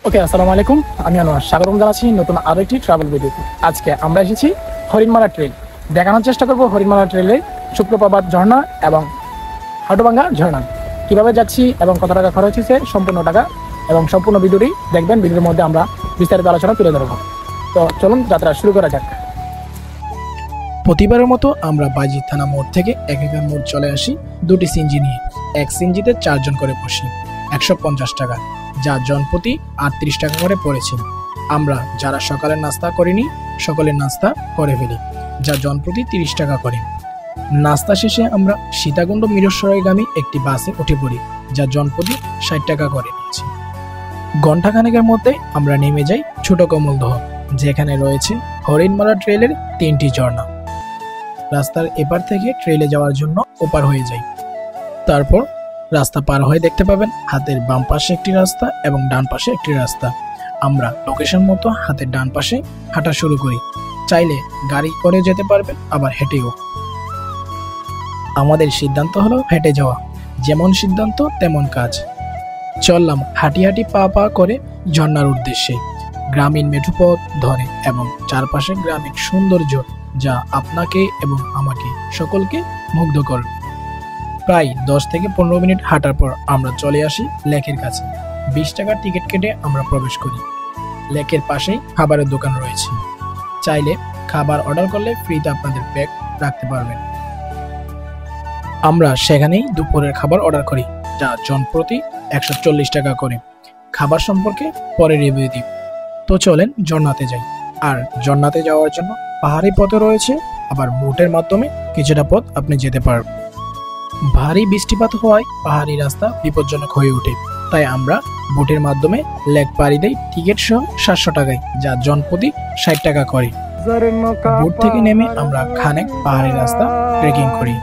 ওকে, আসসালামু আলাইকুম। আমি আনোয়ার, স্বাগতম জানাচ্ছি নতুন আরো একটি ট্রাভেল ভিডিওতে। আজকে আমরা এসেছি হরিণমালা ট্রেল। দেখানোর চেষ্টা করব হরিণমালা ট্রেলে শুক্রপ্রভাত ঝর্ণা এবং হাটুভাঙ্গা ঝর্ণা কিভাবে যাচ্ছি এবং কত টাকা খরচ হয়েছে, সম্পূর্ণ টাকা এবং সম্পূর্ণ ভিডিওটি দেখবেন। ভিডিওর মধ্যে আমরা বিস্তারিত আলোচনা তুলে ধরব। তো চলুন যাত্রা শুরু করা যাক। প্রতিবারের মতো আমরা বাইজিৎ থানা মোড় থেকে একেকার মোড় চলে আসি দুটি সিএনজি নিয়ে। এক সিএনজিতে 4 জন করে বসি, 150 টাকা, যা জনপ্রতি 38 টাকা করে পড়েছে। আমরা যারা সকালের নাস্তা করিনি সকলের নাস্তা করে ফেলি, যা জনপ্রতি 30 টাকা করে। নাস্তা শেষে আমরা সীতাকুণ্ড মিরসরাইগামী একটি বাসে উঠে পড়ি, যা জনপ্রতি 60 টাকা করে নিয়েছে। ঘণ্টাখানেকের মধ্যে আমরা নেমে যাই ছোট কমলদহ, যেখানে রয়েছে হরিণমালা ট্রেলের 3টি ঝর্ণা। রাস্তার এপার থেকে ট্রেলে যাওয়ার জন্য ওপার হয়ে যাই। তারপর রাস্তা পার হয়ে দেখতে পাবেন হাতের বাম পাশে একটি রাস্তা এবং ডান পাশে একটি রাস্তা। আমরা লোকেশন মতো হাতের ডান পাশে হাঁটা শুরু করি। চাইলে গাড়ি করে যেতে পারবেন, আবার হেঁটেও। আমাদের সিদ্ধান্ত হলো হেঁটে যাওয়া, যেমন সিদ্ধান্ত তেমন কাজ। চললাম হাঁটি হাঁটি পা পা করে ঝর্ণার উদ্দেশ্যে, গ্রামীণ মেঠোপথ ধরে এবং চারপাশে গ্রামীণ সৌন্দর্য, যা আপনাকে এবং আমাকে সকলকে মুগ্ধ করবে। প্রায় 10 থেকে 15 মিনিট হাঁটার পর আমরা চলে আসি লেকের কাছে। 20 টাকার টিকিট কেটে আমরা প্রবেশ করি। লেকের পাশেই খাবারের দোকান রয়েছে, চাইলে খাবার অর্ডার করলে ফ্রিতে আপনাদের ব্যাগ রাখতে পারবেন। আমরা সেখানেই দুপুরের খাবার অর্ডার করি, যা জনপ্রতি 140 টাকা করে। খাবার সম্পর্কে পরে রিভিউ দিই। তো চলেন ঝর্ণাতে যাই। আর ঝর্ণাতে যাওয়ার জন্য পাহাড়ি পথে রয়েছে, আবার বোটের মাধ্যমে কিছুটা পথ আপনি যেতে পারবেন। ভারী বৃষ্টিপাত হওয়ায় পাহাড়ি রাস্তা বিপজ্জনক হয়ে ওঠে, তাই আমরা বোটের মাধ্যমে লেক পাড়ি দেই টিকিট সহ 700 টাকায়, যা জনপ্রতি 60 টাকা করে। বোট থেকে নেমে আমরা খানেক পাহাড়ি রাস্তা ট্রেকিং করি।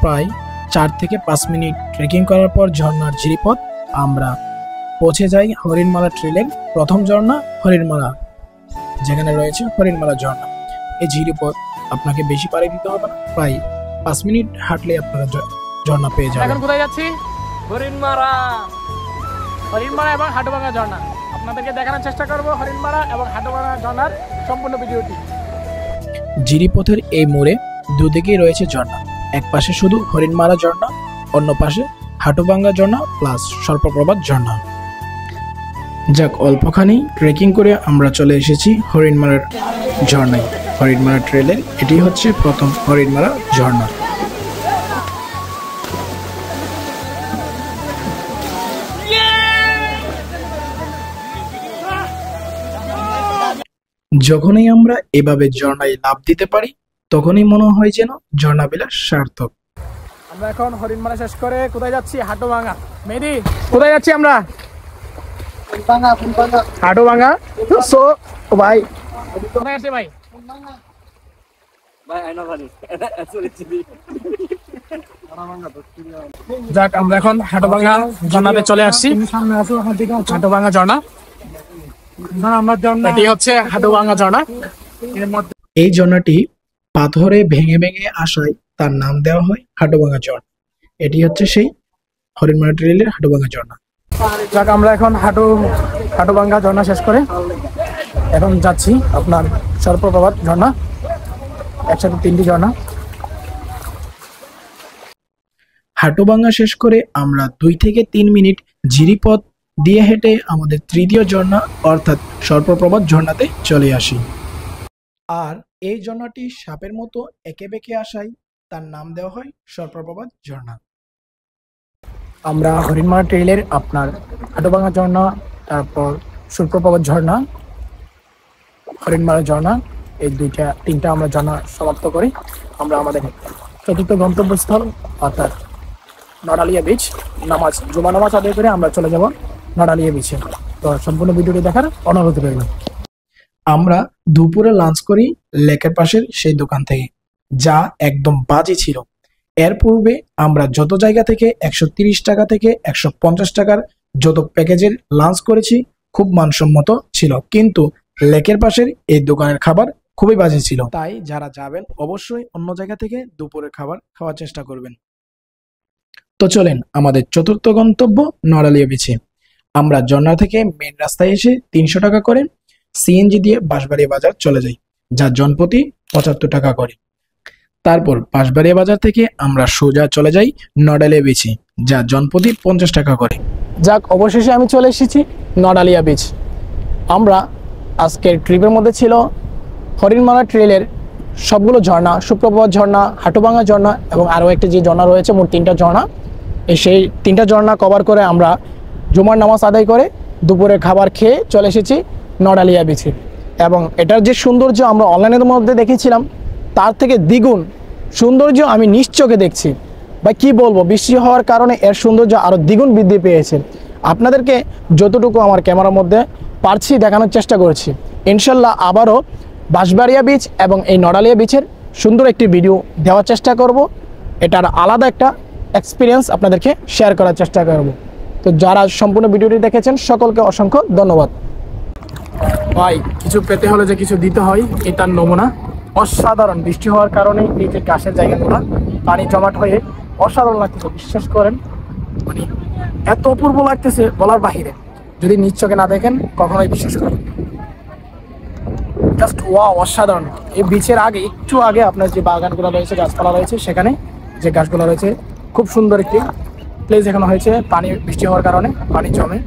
প্রায় 4 থেকে 5 মিনিট ট্রেকিং করার পর ঝর্ণার ঝিরিপথ আমরা পৌঁছে যাই হরিণমালা ট্রেলের প্রথম ঝর্ণা হরিণমালা, যেখানে রয়েছে হরিণমালা ঝর্ণা। এই ঝিরিপথ আপনাকে বেশি পাড়ি দিতে হবে না, প্রায় 5 মিনিট হাঁটলে আপনারা ঝর্ণা পেয়ে যাবেন। এখন কোথায় যাচ্ছি? হরিণমালা এবং হাটুভাঙ্গা ঝর্ণা। আপনাদেরকে দেখানোর চেষ্টা করব হরিণমালা এবং হাটুভাঙ্গা ঝর্ণার সম্পূর্ণ ভিডিওটি। জিরিপথের এই মোড়ে দুদিকেই রয়েছে ঝর্ণা। এক পাশে শুধু হরিণমালা ঝর্ণা, অন্য পাশে হাটুভাঙ্গা ঝর্ণা প্লাস স্বল্পপ্রপাত ঝর্ণা। যাক, অল্পখানি ট্রেকিং করে আমরা চলে এসেছি হরিণমালার ঝর্ণায়। হরিণমালা ট্রেলের এটি হচ্ছে প্রথম হরিণমালা ঝর্ণা। যখনই আমরা এভাবে ঝর্ণায় লাফ দিতে পারি, তখনই মনে হয় যেন ঝর্ণা বিলাস সার্থক। আমরা এখন হরিণমালা শেষ করে কোথায় যাচ্ছি? হাটুভাঙ্গা। মেহেদি, কোথায় যাচ্ছি আমরা? হাটুভাঙ্গা। সো ভাই কোথায় আছে ভাই? যাক, আমরা এখন হাটুভাঙ্গা ঝর্ণাতে চলে আসছি। হাটুভাঙ্গা ঝর্ণা, এটি হচ্ছে হাটুভাঙ্গা ঝর্ণা। এই ঝর্ণাটি পাথরে ভেঙে ভেঙে আসায় তার নাম দেওয়া হয় হাটুভাঙ্গা ঝর্ণা। এটি হচ্ছে সেই হরিণমালা ট্রেলের হাটুভাঙ্গা ঝর্ণা। যাক, আমরা এখন হাটুভাঙ্গা ঝর্ণা শেষ করে এখন যাচ্ছি আপনার স্বল্পপ্রপাত ঝর্ণা, একসাথে 3টি ঝর্ণা। হাটুভাঙ্গা শেষ করে আমরা 2 থেকে 3 মিনিট ঝিরিপথ দিয়ে হেঁটে আমাদের তৃতীয় ঝর্ণা অর্থাৎ স্বল্পপ্রপাত ঝর্ণাতে চলে আসি। আর এই ঝর্ণাটি সাপের মতো এঁকে বেঁকে আসায় তার নাম দেওয়া হয় স্বল্পপ্রপাত ঝর্ণা। আমরা হরিণমালা ট্রেলের আপনার হাটুভাঙ্গা ঝর্ণা, তারপর স্বল্পপ্রপাত ঝর্ণা, হরিণমালা ঝর্ণা, এই 3টা আমরা ঝর্ণা সমাপ্ত করি। আমরা আমাদের চতুর্থ গন্তব্যস্থল অর্থাৎ নড়ালিয়া বিচ জুমা নামাজ আদায় করে আমরা চলে যাব নড়ালিয়া বিচে। তো সম্পূর্ণ ভিডিওটি দেখার অনুরোধ রইল। আমরা দুপুরে লাঞ্চ করি লেকের পাশের সেই দোকান থেকে, যা একদম বাজে ছিল। এর পূর্বে আমরা যত জায়গা থেকে 130 টাকা থেকে 150 টাকার যত প্যাকেজের লাঞ্চ করেছি খুব মানসম্মত ছিল, কিন্তু লেকের পাশের এই দোকানের খাবার খুবই বাজে ছিল। তাই যারা যাবেন অবশ্যই অন্য জায়গা থেকে দুপুরের খাবার খাওয়ার চেষ্টা করবেন। তো চলেন আমাদের চতুর্থ গন্তব্য নড়ালিয়া বিচে। আমরা ঝর্ণা থেকে মেন রাস্তায় এসে 300 টাকা করে সিএনজি দিয়ে বাঁশবাড়িয়া বাজার চলে যাই, যা জনপ্রতি 75 টাকা করে। তারপর বাঁশবাড়িয়া বাজার থেকে আমরা সোজা চলে যাই নড়ালিয়া বিচে, যা জনপ্রতি 50 টাকা করে। যাক, অবশেষে আমি চলে এসেছি নড়ালিয়া বিচ। আমরা আজকের ট্রিপের মধ্যে ছিল হরিণমালা ট্রেলের সবগুলো ঝর্ণা, সুপ্রভাত ঝর্ণা, হাটুভাঙা ঝর্ণা এবং আরও একটি যে ঝর্ণা রয়েছে, মোট 3টা ঝর্ণা। সেই 3টা ঝর্ণা কভার করে আমরা জুমার নামাজ আদায় করে দুপুরে খাবার খেয়ে চলে এসেছি নড়ালিয়া বিচে। এবং এটার যে সৌন্দর্য আমরা অনলাইনের মধ্যে দেখেছিলাম তার থেকে দ্বিগুণ সৌন্দর্য আমি নিজ চোখে দেখছি। বা কি বলবো, বৃষ্টি হওয়ার কারণে এর সৌন্দর্য আরও দ্বিগুণ বৃদ্ধি পেয়েছে। আপনাদেরকে যতটুকু আমার ক্যামেরার মধ্যে পারছি দেখানোর চেষ্টা করছি। ইনশাল্লাহ আবারও বাঁশবাড়িয়া বিচ এবং এই নড়ালিয়া বিচের সুন্দর একটি ভিডিও দেওয়ার চেষ্টা করব। এটার আলাদা একটা এক্সপিরিয়েন্স আপনাদেরকে শেয়ার করার চেষ্টা করব। তো যারা সম্পূর্ণ ভিডিওটি দেখেছেন সকলকে অসংখ্য ধন্যবাদ। ভাই, কিছু পেতে হলে যে কিছু দিতে হয়, এটার নমুনা। অসাধারণ বৃষ্টি হওয়ার কারণে এই যে গাছের জায়গাগুলো পানি জমাট হয়ে অসাধারণ লাগতেছে, বিশ্বাস করেন। মানে এত অপূর্ব লাগতেছে বলার বাহিরে, যদি নিজ চোখে না দেখেন কখনোই বিশ্বাস করেন। জাস্ট ওয়াও, অসাধারণ। এই বিচের আগে একটু আগে আপনার যে বাগানগুলো রয়েছে, গাছপালা রয়েছে, সেখানে যে গাছগুলো রয়েছে খুব সুন্দর একটি প্লেস এখানে হয়েছে। পানি বৃষ্টি হওয়ার কারণে পানি জমে।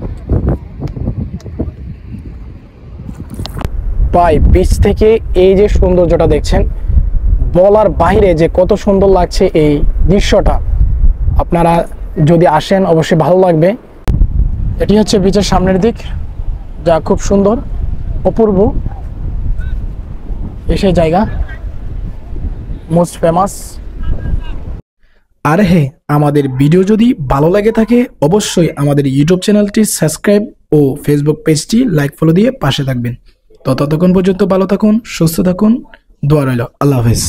ভাই, বিচ থেকে এই যে সৌন্দর্যটা দেখছেন বলার বাইরে যে কত সুন্দর লাগছে এই দৃশ্যটা। আপনারা যদি আসেন অবশ্যই ভালো লাগবে। এটি হচ্ছে বিচের সামনের দিক, যা খুব সুন্দর অপূর্ব। এসে জায়গা মোস্ট ফেমাস। আর হ্যাঁ, আমাদের ভিডিও যদি ভালো লাগে থাকে অবশ্যই আমাদের ইউটিউব চ্যানেলটি সাবস্ক্রাইব ও ফেসবুক পেজটি লাইক ফলো দিয়ে পাশে থাকবেন। তো ততক্ষণ পর্যন্ত ভালো থাকুন, সুস্থ থাকুন, দোয়া রইল। আল্লাহ হাফেজ।